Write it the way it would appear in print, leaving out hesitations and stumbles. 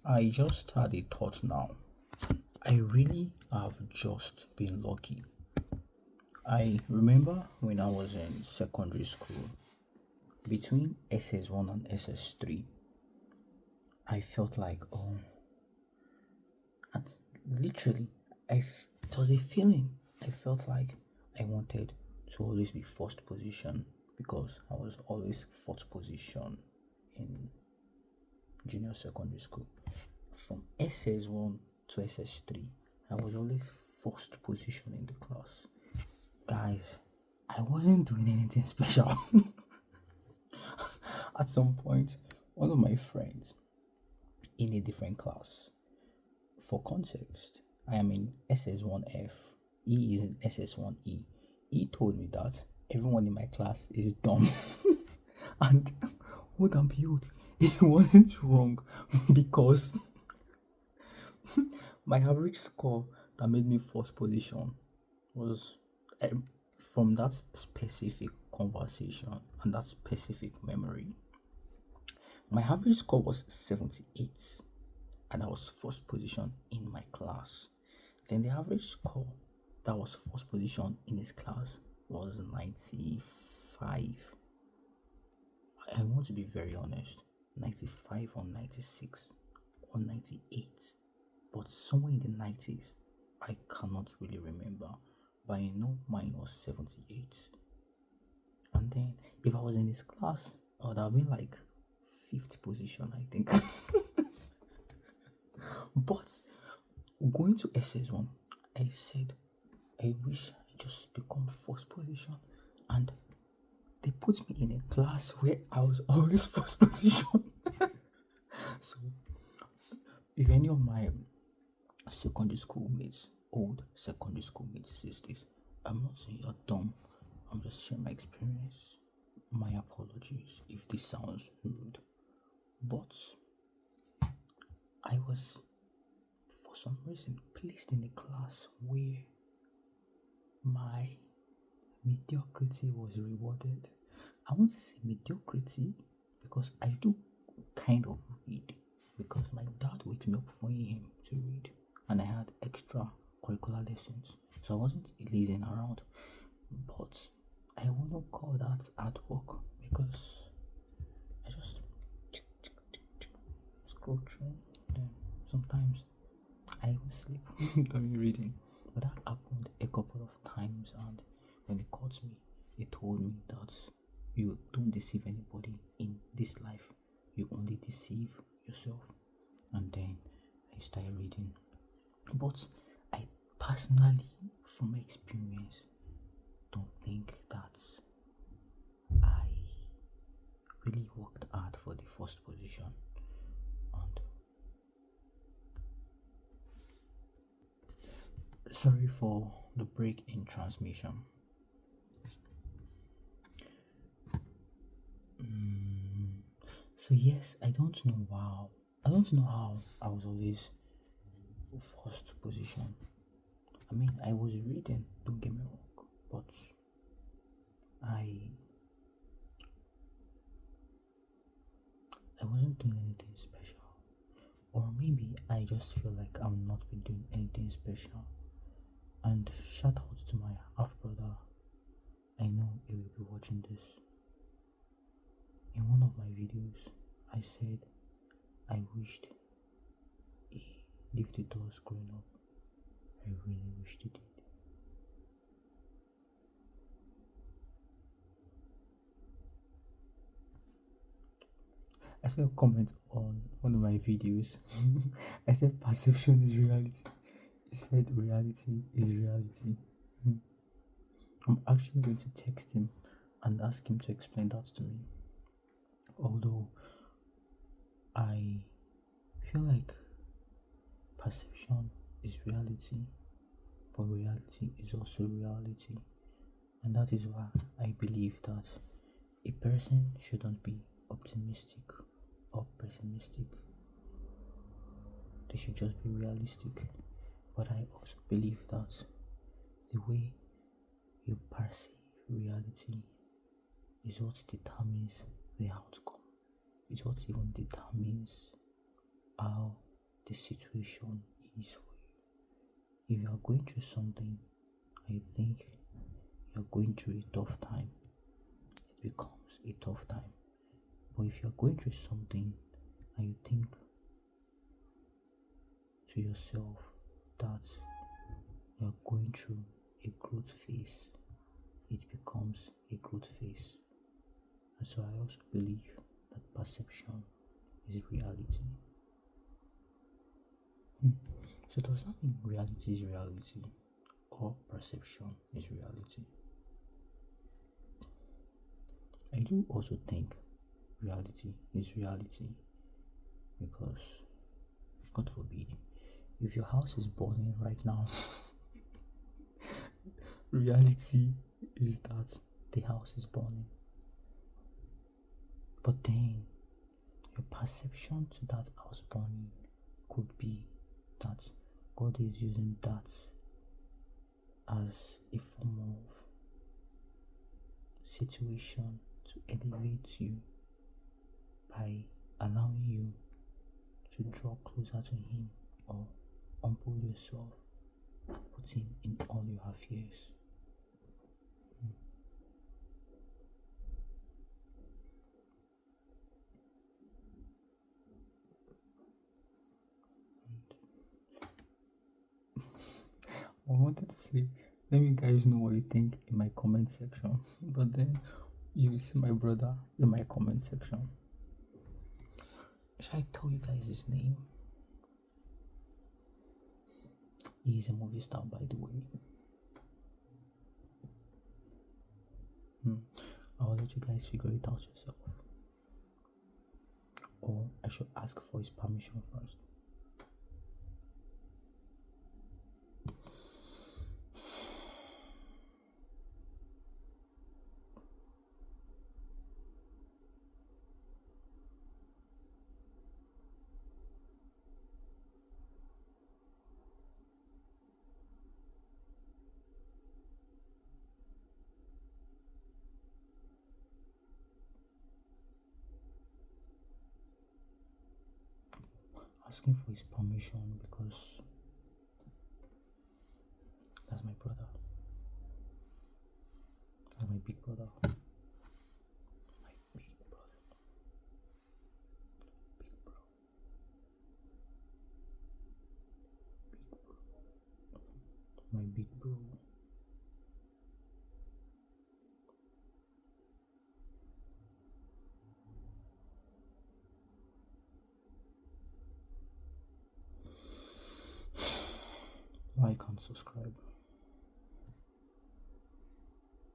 I just had a thought now. I really have just been lucky. I remember when I was in secondary school, between ss1 and ss3, I felt like, and literally, it was a feeling. I felt like I wanted to always be first position because I was always fourth position in junior secondary school. From ss1 to ss3, I was always first position in the class. Guys, I wasn't doing anything special. At some point, one of my friends in a different class, for context, I am in ss1f, he is in ss1e. He told me that everyone in my class is dumb. And hold and behold, he wasn't wrong because my average score that made me first position was from that specific conversation and that specific memory. My average score was 78 and I was first position in my class. Then the average score that was first position in his class was 95. I want to be very honest, 95 or 96 or 98, but somewhere in the 90s. I cannot really remember, but I know mine was 78. And then if I was in his class, I would have been like fifth position, I think. But going to SS1, I said, I wish I just become first position, and they put me in a class where I was always first position. So, if any of my secondary school mates, old secondary school mates, says this, I'm not saying you're dumb, I'm just sharing my experience. My apologies if this sounds rude, but I was, for some reason, placed in a class where my mediocrity was rewarded. I won't say mediocrity because I do kind of read, because my dad wakes me up for him to read, and I had extra curricular lessons, so I wasn't lazing around. But I wouldn't call that hard work because I just scroll through. Then sometimes I even sleep during reading. But that happened a couple of times, and when it caught me, it told me that you don't deceive anybody in this life, you only deceive yourself. And then I started reading. But I personally, from my experience, don't think that I really worked hard for the first position. And sorry for the break in transmission. So yes, I don't know how I was always first position. I mean, I was reading, don't get me wrong, but I wasn't doing anything special. Or maybe I just feel like I'm not been doing anything special. And shout out to my half brother. I know he will be watching this. In one of my videos, I said I wished he lived with us growing up. I really wished he did. I saw a comment on one of my videos. I said perception is reality. He said reality is reality. I'm actually going to text him and ask him to explain that to me. Although I feel like perception is reality, but reality is also reality. And that is why I believe that a person shouldn't be optimistic or pessimistic. They should just be realistic. But I also believe that the way you perceive reality is what determines the outcome. It's what even determines how the situation is for you. If you are going through something and you think you're going through a tough time, it becomes a tough time. But if you're going through something and you think to yourself that you're going through a growth phase, it becomes a growth phase. And so I also believe that perception is reality. So does that mean reality is reality or perception is reality? I do also think reality is reality because, God forbid, if your house is burning right now, reality is that the house is burning. But then your perception to that house burning could be that God is using that as a form of situation to elevate you by allowing you to draw closer to Him or humble yourself and put Him in all your affairs. I wanted to say, let me guys know what you think in my comment section, but then you will see my brother in my comment section. Should I tell you guys his name? He's a movie star, by the way. I'll let you guys figure it out yourself. Or I should ask for his permission first. Asking for his permission because that's my brother. That's my big brother. My big brother. Big bro. Big bro. My big bro. Like and subscribe.